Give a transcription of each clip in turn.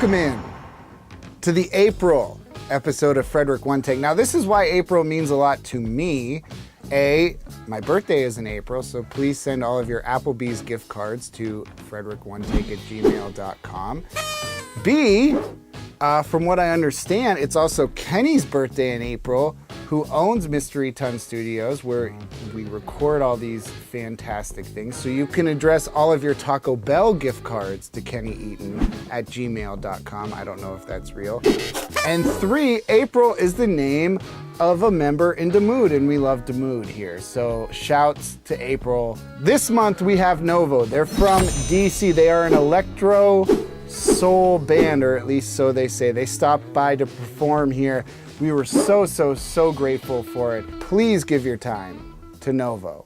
Welcome in to the April episode of Frederick One Take. Now, this is why April means a lot to me. A, my birthday is in April, so please send all of your Applebee's gift cards to frederick1take@gmail.com. B, from what I understand, it's also Kenny's birthday in April, who owns Mystery Ton Studios, where we record all these fantastic things. So you can address all of your Taco Bell gift cards to Kenny Eaton at gmail.com. I don't know if that's real. And 3, April is the name of a member in Demood, and we love Demood here. So shouts to April. This month we have Novo. They're from DC. They are an electro soul band, or at least so they say. They stopped by to perform here. We were so grateful for it. Please give your time to Novo.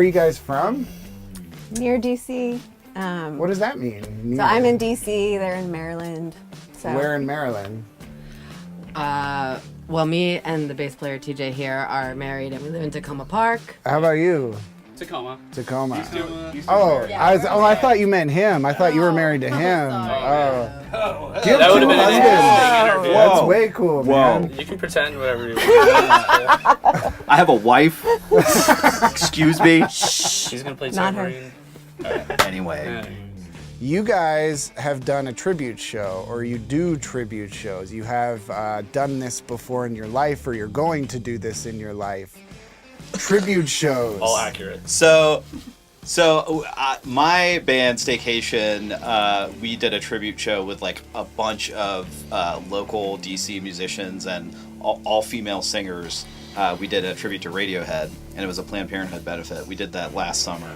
you guys from? Near DC. What does that mean? So I'm in DC, they're in Maryland. So. Where in Maryland? Well, me and the bass player TJ here are married, and we live in Tacoma Park. How about you? Tacoma. I thought you meant him. I thought you were married to him. That Do you have would have two been an husbands? interesting interview. That's way cool, man. You can pretend whatever you want. I have a wife. Excuse me. She's gonna play Not her. tambourine. Anyway. You guys have done a tribute show, or you do tribute shows. You have done this before in your life, or you're going to do this in your life. Tribute shows. All accurate. So my band Staycation, we did a tribute show with like a bunch of local DC musicians and all female singers. We did a tribute to Radiohead, and it was a Planned Parenthood benefit. We did that last summer.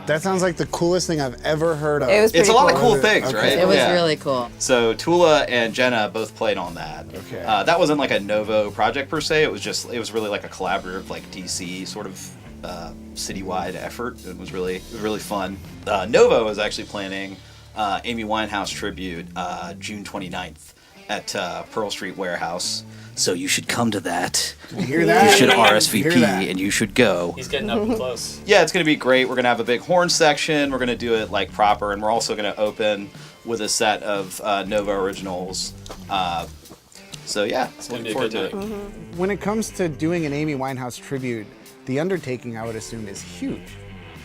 That sounds like the coolest thing I've ever heard of. It was It's pretty a lot of cool. cool things, right? It was Yeah. really cool. So Tula and Jenna both played on that. Okay. That wasn't like a Novo project per se. It was really like a collaborative, like DC sort of citywide effort. It was really fun. Novo is actually planning Amy Winehouse tribute June 29th at Pearl Street Warehouse. So you should come to that. You hear that? You should Hear RSVP that? and you should go. He's getting up and close. Yeah, it's going to be great. We're going to have a big horn section. We're going to do it like proper, and we're also going to open with a set of Nova originals. So yeah, It's gonna be looking a good forward to night. it. When it comes to doing an Amy Winehouse tribute, the undertaking, I would assume, is huge.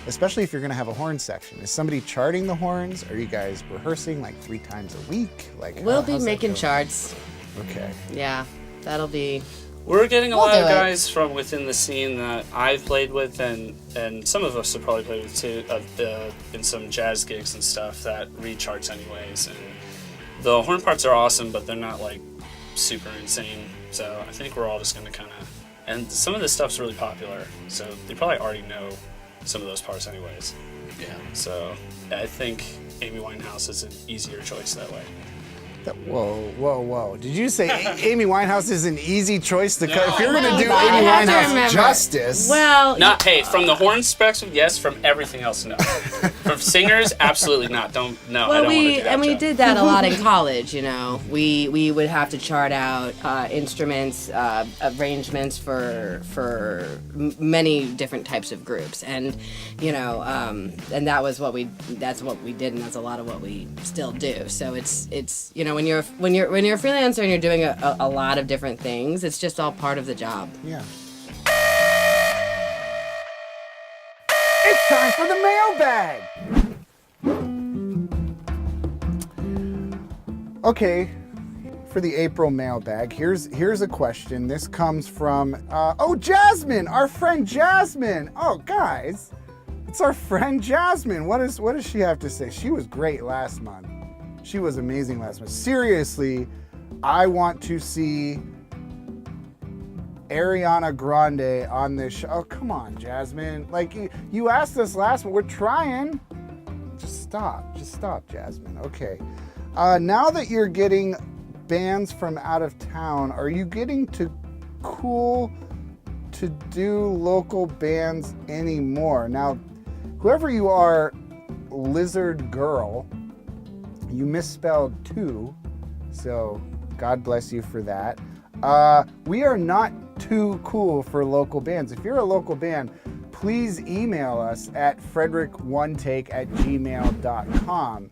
Especially if you're going to have a horn section. Is somebody charting the horns? Are you guys rehearsing like 3 times a week? Like We'll be how's that making go? charts. Okay. Yeah, that'll be. We're getting a We'll lot of do it. guys from within the scene that I've played with, and some of us have probably played with too, in some jazz gigs and stuff that read charts anyways. And the horn parts are awesome, but they're not like super insane. So I think we're all just gonna kind of, and some of this stuff's really popular, so they probably already know some of those parts anyways. Yeah. So I think Amy Winehouse is an easier choice that way. Whoa. Did you say Amy Winehouse is an easy choice to cut? If you're going to do but I Amy have to Winehouse remember. justice. Well, Not from the horn perspective, yes. From everything else, no. From singers, absolutely not. I don't want to do that. we job. did that a lot in college. You know, we would have to chart out instruments, arrangements for many different types of groups, and you know, and that's what we did, and that's a lot of what we still do. So it's you know, when you're a freelancer and you're doing a lot of different things, it's just all part of the job. Yeah. It's time for the mailbag. Okay, for the April mailbag, here's a question. This comes from Jasmine, our friend Jasmine. Oh, guys, it's our friend Jasmine. What does she have to say? She was great last month. She was amazing last month. Seriously, I want to see Ariana Grande on this show. Oh, come on, Jasmine. Like, you asked us last month. We're trying. Just stop, Jasmine. Okay. Now that you're getting bands from out of town, are you getting too cool to do local bands anymore? Now, whoever you are, Lizard Girl, you misspelled two, so God bless you for that. We are not too cool for local bands. If you're a local band, please email us at frederick1take@gmail.com.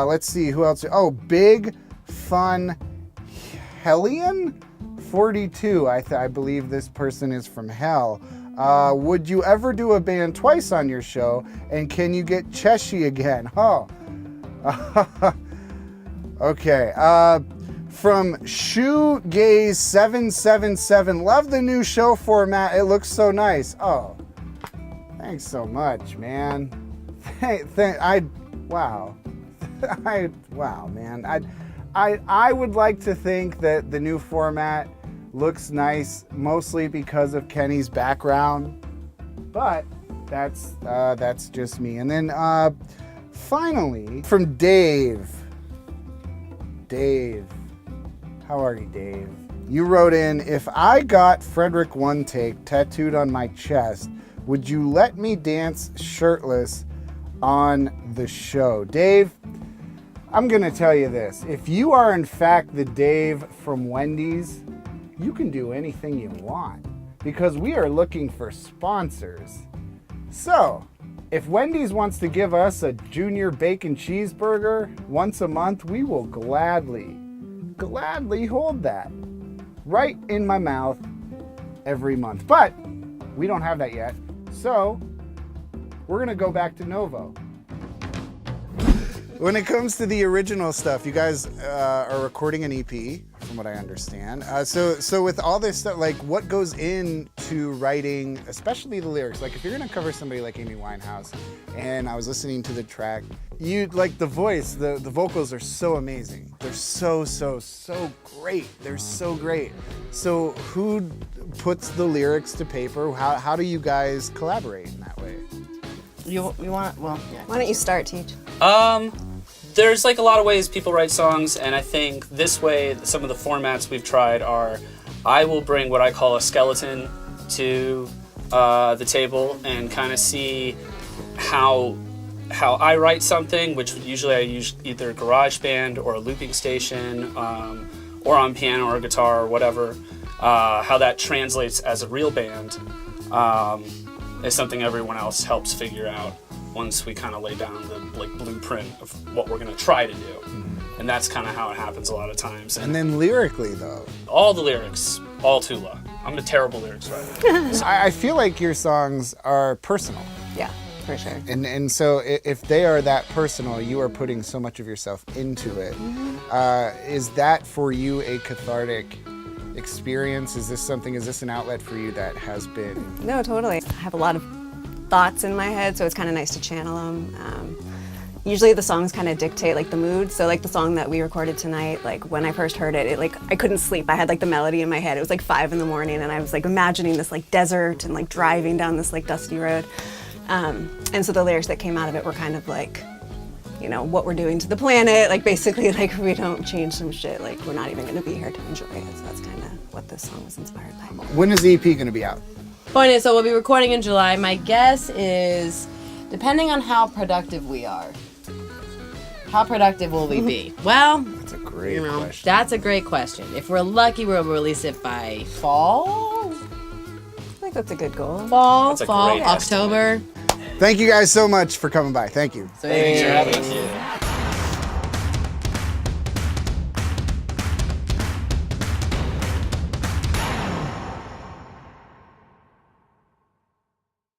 Let's see, who else? Oh, Big Fun Hellion 42. I believe this person is from hell. Would you ever do a band twice on your show? And can you get Cheshy again? Oh. Okay. From Shoegaze777. Love the new show format. It looks so nice. Oh. Thanks so much, man. Wow. Wow, man. I would like to think that the new format looks nice, mostly because of Kenny's background, but that's just me. And then finally, from Dave. Dave, how are you, Dave? You wrote in, if I got Frederick One Take tattooed on my chest, Would you let me dance shirtless on the show? Dave, I'm going to tell you this. If you are in fact the Dave from Wendy's, you can do anything you want because we are looking for sponsors. So, if Wendy's wants to give us a junior bacon cheeseburger once a month, we will gladly hold that right in my mouth every month. But we don't have that yet. So, we're going to go back to Novo. When it comes to the original stuff, you guys are recording an EP, from what I understand. So with all this stuff, like what goes into writing, especially the lyrics? Like if you're gonna cover somebody like Amy Winehouse, and I was listening to the track, you like the voice, the vocals are so amazing. They're so great. They're so great. So who puts the lyrics to paper? How do you guys collaborate in that way? You want? Well, yeah. Why don't you start, Teach? There's like a lot of ways people write songs, and I think this way, some of the formats we've tried are, I will bring what I call a skeleton to the table and kind of see how I write something, which usually I use either GarageBand or a looping station, or on piano or guitar or whatever. How that translates as a real band is something everyone else helps figure out once we kind of lay down the blueprint of what we're going to try to do. Mm-hmm. And that's kind of how it happens a lot of times. And then lyrically, though? All the lyrics, all Tula. I'm a terrible lyrics writer. I feel like your songs are personal. Yeah, for sure. And so if they are that personal, you are putting so much of yourself into it. Mm-hmm. Is that for you a cathartic experience? Is this an outlet for you that has been? No, totally. I have a lot of thoughts in my head, so it's kind of nice to channel them. Usually the songs kind of dictate like the mood. So like the song that we recorded tonight, like when I first heard it like I couldn't sleep. I had like the melody in my head. It was like 5 a.m. and I was like imagining this like desert and like driving down this like dusty road. And so the lyrics that came out of it were kind of like, you know, what we're doing to the planet. Like basically like we don't change some shit, like we're not even going to be here to enjoy it. So that's kind of what this song was inspired by. When is the EP going to be out? Point is, so we'll be recording in July. My guess is, depending on how productive we are, how productive will we be? Well, That's a great question. That's a great question. If we're lucky, we'll release it by fall. I think that's a good goal. Fall, That's a great October. Thank you guys so much for coming by. Thank you. Thanks for having us.